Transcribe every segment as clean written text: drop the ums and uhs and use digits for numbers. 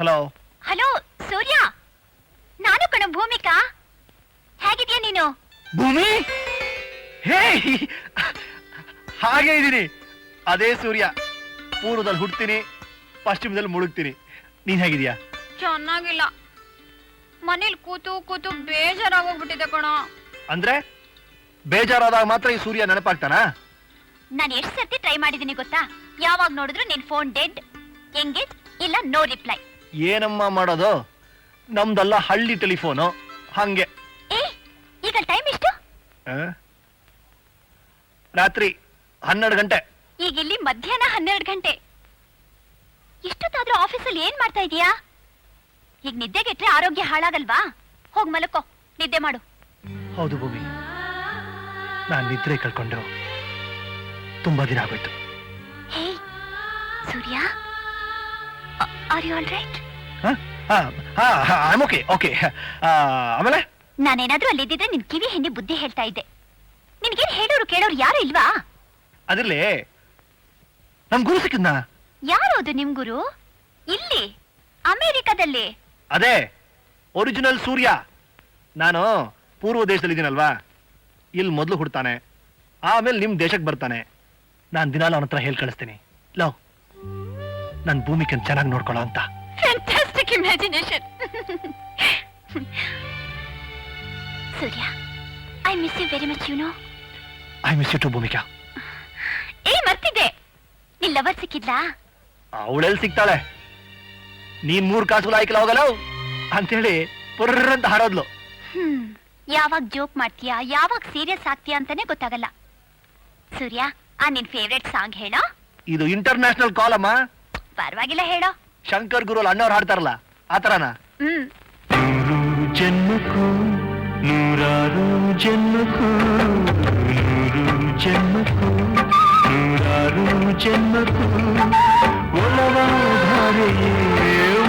Hello hello ಸೂರ್ಯ, ನಾನು ಕಣ ಭೂಮಿಕಾ. ಹೇಗಿದ್ಯಾ ನೀನು? ಭೂಮಿ, ಹೇ ಹಾಗೆ ಇದೀನಿ. ಅದೇ ಸೂರ್ಯ, ಪೂರ್ವದಲ್ಲಿ ಹುಡ್ತೀನಿ, ಪಶ್ಚಿಮದಲ್ಲಿ ಮುಳುಗ್ತೀನಿ. ನೀನ್ ಹೇಗಿದ್ಯಾ? ಚೆನ್ನಾಗಿಲ್ಲ. ಮನೇಲಿ ಕೂತು ಕೂತು ಬೇಜಾರಾಗೋಗ್ಬಿಟ್ಟಿದೆ ಕಣ. ಅಂದ್ರೆ ಬೇಜಾರಾದಾಗ ಮಾತ್ರ ಈ ಸೂರ್ಯ ನೆನಪಾಗ್ತಾನಾ? ನಾನು ಎಷ್ಟು ಸರ್ತಿ ಟ್ರೈ ಮಾಡಿದೀನಿ ಗೊತ್ತಾ? ಯಾವಾಗ ನೋಡಿದ್ರು ನಿನ್ ಫೋನ್ ಡೆಡ್, ಎಂಗೇಜ್ ಇಲ್ಲ ನೋ ರಿಪ್ಲೈ. ಏನಮ್ಮ ಮಾಡೋದು, ನಮ್ದಲ್ಲ ಹಳ್ಳಿ ಟೆಲಿಫೋನು, ಹಂಗೆ. ಏ, ಈಗ ಟೈಮ್ ಎಷ್ಟು? ರಾತ್ರಿ 12 ಗಂಟೆ. ಈಗ ಇಲ್ಲಿ ಮಧ್ಯಾಹ್ನ 12 ಗಂಟೆ. ಇಷ್ಟೊತ್ತಾದ್ರೂ ಆಫೀಸಲ್ಲಿ ಏನ್ ಮಾಡ್ತಾ ಇದೀಯಾ? ಈಗ ನಿದ್ದೆಗೆಟ್ರೆ ಆರೋಗ್ಯ ಹಾಳಾಗಲ್ವಾ? ಹೋಗ್ ಮಲಕೋ, ನಿದ್ದೆ ಮಾಡು. ಹೌದು ಭೂಮಿ, ನಾನ್ ನಿದ್ರೆ ಕಳ್ಕೊಂಡು ತುಂಬಾ ದಿನ ಆಗೋಯ್ತು. Hey Surya, are you all right? Okay okay. ಆಮೇಲೆ ನಾನೇನಾದ್ರೂ ಅಲ್ಲಿದ್ದಿದ್ರೆ ನಿನ್ ಕಿವಿ ಹಿಂದೆ ಬುದ್ಧಿ ಹೇಳ್ತಾ ಇದ್ದೆ. ನಿನ್ಗೇನ್ ಹೇಳೋರು ಕೇಳೋರು ಯಾರು ಇಲ್ವಾ? ಅದಿರ್ಲಿ, ನಮ್ ಗುರು ಸಿಕ್ಕಿದ್ನ? ಯಾರು ಅದು ನಿಮ್ ಗುರು? ಇಲ್ಲಿ ಅಮೆರಿಕದಲ್ಲಿ? ಅದೇ ಒರಿಜಿನಲ್ ಸೂರ್ಯ. ನಾನು ಪೂರ್ವ ದೇಶದಲ್ಲಿದ್ದೀನಲ್ವಾ, ಇಲ್ಲಿ ಮೊದಲು ಹುಡ್ತಾನೆ, ಆಮೇಲೆ ನಿಮ್ ದೇಶಕ್ಕೆ ಬರ್ತಾನೆ. ನಾನ್ ದಿನಾಲ ಅವನ ಹತ್ರ ಹೇಳ್ ಕಳಿಸ್ತೀನಿ, ಲವ್ ನನ್ ಭೂಮಿಕನ್ ಚೆನ್ನಾಗಿ ನೋಡ್ಕೊಳ್ಳೋ ಅಂತ. Fantastic imagination. Surya, I miss you very much, you know. I miss you too Bhoomika. ಏ, ಮರ್ತಿದ್ದೆ, ನಿನ್ ಲವರ್ ಸಿಕ್ಕಿದ್ಲಾ? ಅವಳೆಲ್ಲಿ ಸಿಗ್ತಾಳೆ? ನೀನ್ 3 ಕಾಸು ಲಾಯ್ಕಲ್ಲ ಹೋಗಲ್ಲ ಅಂತೇಳಿ ಪುರ್ರಂತ ಹಾರೋದ್ಲು. ಯಾವಾಗ ಜೋಕ್ ಮಾಡ್ತೀಯಾ, ಯಾವಾಗ ಸೀರಿಯಸ್ ಆಗ್ತೀಯಾ ಅಂತಾನೆ ಗೊತ್ತಾಗಲ್ಲ. ಸೂರ್ಯ, ಆ ನಿನ್ ಫೇವ್ರೆಟ್ ಸಾಂಗ್ ಹೇಳೋ. ಇದು ಇಂಟರ್ನ್ಯಾಷನಲ್ ಕಾಲ್ ಅಮ್ಮ. ಪರವಾಗಿಲ್ಲ ಹೇಳೋ. ಶಂಕರ್ ಗುರು ಅಣ್ಣವ್ರು ಹಾಡ್ತಾರಲ್ಲ, ಆತರನ. ನೂರು ಜನ್ಮಕ್ಕೂ ನೂರಾರು ಜನ್ಮಕ್ಕೂ, ನೂರು ಜನ್ಮಕ್ಕೂ ನೂರಾರು ಜನ್ಮಕ್ಕೂ ಒಲವಾಧಾರೆಯೇ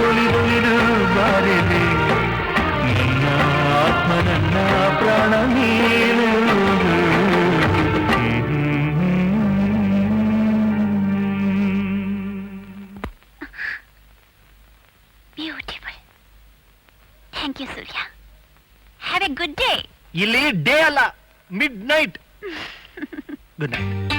ಒಲಿದೊಲಿದು ಬಾರೆಲೆ, ನಿನ್ನ ಆತ್ಮ ನನ್ನ ಪ್ರಾಣ ನೀನು. Beautiful. Thank you Surya. Have a good day. ಇಲ್ಲಿ ಡೇ ಅಲ್ಲ, ಮಿಡ್ ನೈಟ್. Good night.